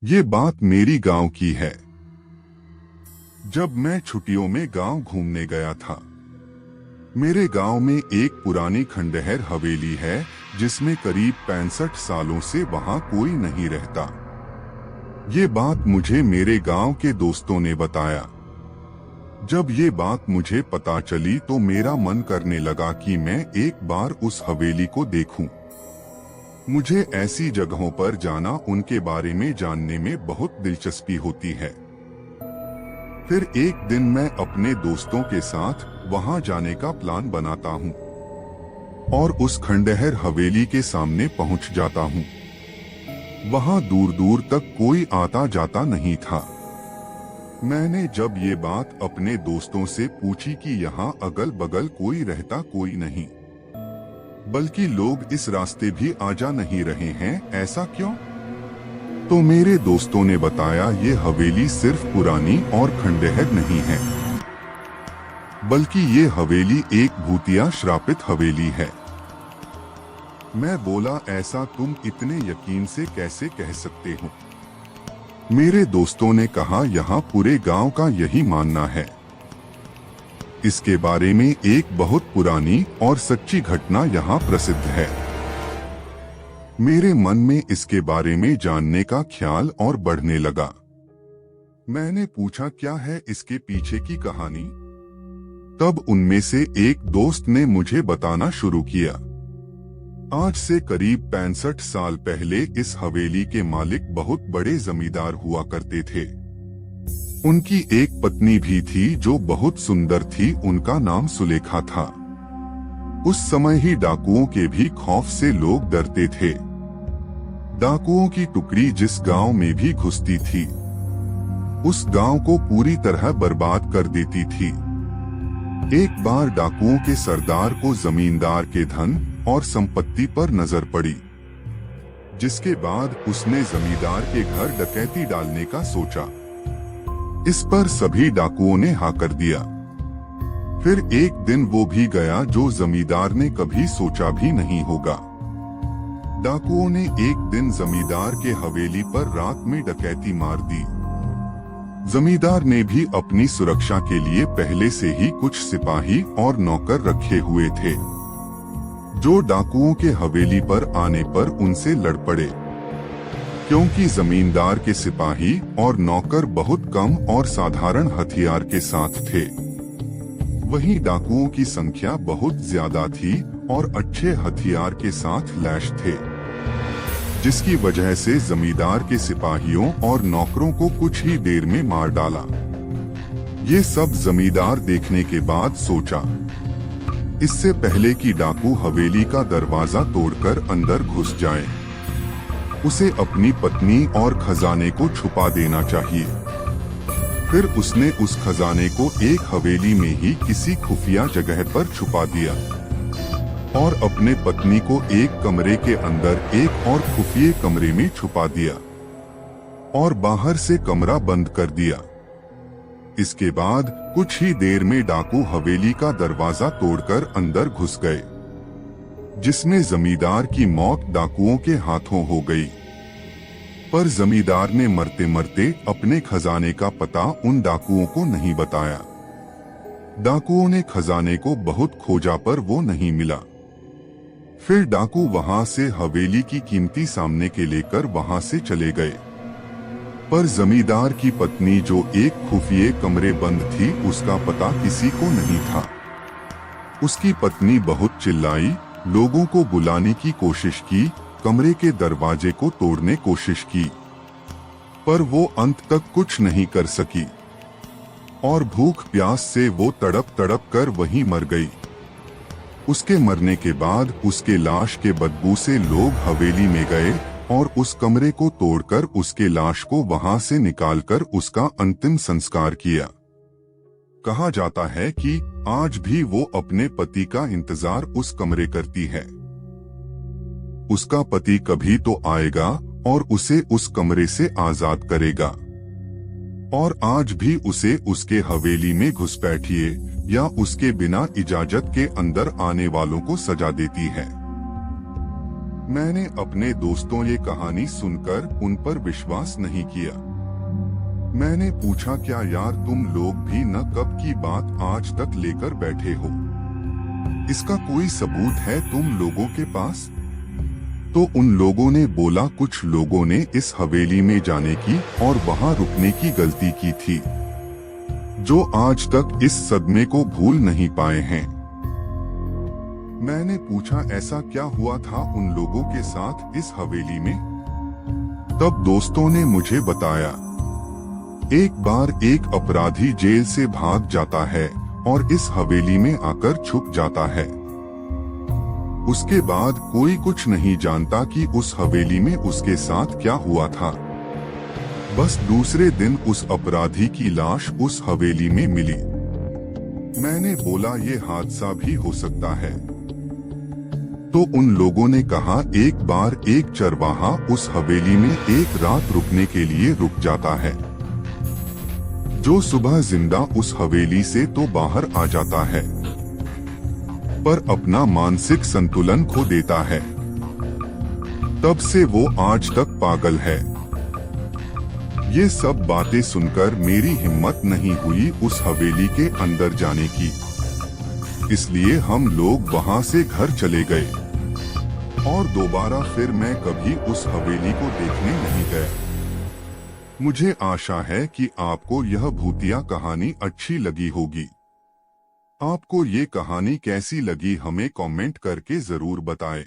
ये बात मेरी गांव की है। जब मैं छुट्टियों में गांव घूमने गया था, मेरे गांव में एक पुरानी खंडहर हवेली है जिसमें करीब 65 सालों से वहां कोई नहीं रहता। ये बात मुझे मेरे गांव के दोस्तों ने बताया। जब ये बात मुझे पता चली तो मेरा मन करने लगा कि मैं एक बार उस हवेली को देखूं। मुझे ऐसी जगहों पर जाना, उनके बारे में जानने में बहुत दिलचस्पी होती है। फिर एक दिन मैं अपने दोस्तों के साथ वहां जाने का प्लान बनाता हूं और उस खंडहर हवेली के सामने पहुंच जाता हूं। वहां दूर दूर तक कोई आता जाता नहीं था। मैंने जब ये बात अपने दोस्तों से पूछी कि यहाँ अगल बगल कोई रहता कोई नहीं, बल्कि लोग इस रास्ते भी आ जा नहीं रहे हैं, ऐसा क्यों? तो मेरे दोस्तों ने बताया, ये हवेली सिर्फ पुरानी और खंडहर नहीं है, बल्कि ये हवेली एक भूतिया श्रापित हवेली है। मैं बोला, ऐसा तुम इतने यकीन से कैसे कह सकते हो? मेरे दोस्तों ने कहा, यहाँ पूरे गांव का यही मानना है। इसके बारे में एक बहुत पुरानी और सच्ची घटना यहाँ प्रसिद्ध है। मेरे मन में इसके बारे में जानने का ख्याल और बढ़ने लगा। मैंने पूछा, क्या है इसके पीछे की कहानी? तब उनमें से एक दोस्त ने मुझे बताना शुरू किया। आज से करीब 65 साल पहले इस हवेली के मालिक बहुत बड़े जमींदार हुआ करते थे। उनकी एक पत्नी भी थी जो बहुत सुंदर थी। उनका नाम सुलेखा था। उस समय ही डाकुओं के भी खौफ से लोग डरते थे। डाकुओं की टुकड़ी जिस गांव में भी घुसती थी, उस गांव को पूरी तरह बर्बाद कर देती थी। एक बार डाकुओं के सरदार को जमींदार के धन और संपत्ति पर नजर पड़ी, जिसके बाद उसने जमींदार के घर डकैती डालने का सोचा। इस पर सभी डाकुओं ने हाँ कर दिया। फिर एक दिन वो भी गया जो जमींदार ने कभी सोचा भी नहीं होगा। डाकुओं ने एक दिन जमींदार के हवेली पर रात में डकैती मार दी। जमींदार ने भी अपनी सुरक्षा के लिए पहले से ही कुछ सिपाही और नौकर रखे हुए थे, जो डाकुओं के हवेली पर आने पर उनसे लड़ पड़े। क्योंकि जमींदार के सिपाही और नौकर बहुत कम और साधारण हथियार के साथ थे, वहीं डाकुओं की संख्या बहुत ज्यादा थी और अच्छे हथियार के साथ लैस थे, जिसकी वजह से जमींदार के सिपाहियों और नौकरों को कुछ ही देर में मार डाला। ये सब जमींदार देखने के बाद सोचा, इससे पहले कि डाकू हवेली का दरवाजा तोड़कर अंदर घुस जाए, उसे अपनी पत्नी और खजाने को छुपा देना चाहिए। फिर उसने उस खजाने को एक हवेली में ही किसी खुफिया जगह पर छुपा दिया और अपने पत्नी को एक कमरे के अंदर एक और खुफिये कमरे में छुपा दिया और बाहर से कमरा बंद कर दिया। इसके बाद कुछ ही देर में डाकू हवेली का दरवाजा तोड़कर अंदर घुस गए, जिसमें जमींदार की मौत डाकुओं के हाथों हो गई। पर जमींदार ने मरते मरते अपने खजाने का पता उन डाकुओं को नहीं बताया। डाकुओं ने खजाने को बहुत खोजा पर वो नहीं मिला। फिर डाकू वहां से हवेली की कीमती सामान के लेकर वहां से चले गए। पर जमींदार की पत्नी जो एक खुफिये कमरे बंद थी, उसका पता किसी को नहीं था। उसकी पत्नी बहुत चिल्लाई, लोगों को बुलाने की कोशिश की, कमरे के दरवाजे को तोड़ने कोशिश की, पर वो अंत तक कुछ नहीं कर सकी और भूख प्यास से वो तड़प तड़प कर वहीं मर गई। उसके मरने के बाद उसके लाश के बदबू से लोग हवेली में गए और उस कमरे को तोड़कर उसके लाश को वहां से निकालकर उसका अंतिम संस्कार किया। कहा जाता है कि आज भी वो अपने पति का इंतजार उस कमरे करती है। उसका पति कभी तो आएगा और उसे उस कमरे से आजाद करेगा, और आज भी उसे उसके हवेली में घुसपैठिए या उसके बिना इजाजत के अंदर आने वालों को सजा देती है। मैंने अपने दोस्तों ये कहानी सुनकर उन पर विश्वास नहीं किया। मैंने पूछा, क्या यार तुम लोग भी न कब की बात आज तक लेकर बैठे हो? इसका कोई सबूत है तुम लोगों के पास? तो उन लोगों ने बोला, कुछ लोगों ने इस हवेली में जाने की और वहां रुकने की गलती की थी, जो आज तक इस सदमे को भूल नहीं पाए हैं। मैंने पूछा, ऐसा क्या हुआ था उन लोगों के साथ इस हवेली में? तब दोस्तों ने मुझे बताया, एक बार एक अपराधी जेल से भाग जाता है और इस हवेली में आकर छुप जाता है। उसके बाद कोई कुछ नहीं जानता कि उस हवेली में उसके साथ क्या हुआ था। बस दूसरे दिन उस अपराधी की लाश उस हवेली में मिली। मैंने बोला, ये हादसा भी हो सकता है। तो उन लोगों ने कहा, एक बार एक चरवाहा उस हवेली में एक रात रुकने के लिए रुक जाता है, जो सुबह जिंदा उस हवेली से तो बाहर आ जाता है, पर अपना मानसिक संतुलन खो देता है। तब से वो आज तक पागल है। ये सब बातें सुनकर मेरी हिम्मत नहीं हुई उस हवेली के अंदर जाने की, इसलिए हम लोग वहां से घर चले गए और दोबारा फिर मैं कभी उस हवेली को देखने नहीं गया। मुझे आशा है कि आपको यह भूतिया कहानी अच्छी लगी होगी। आपको ये कहानी कैसी लगी हमें कमेंट करके जरूर बताएं।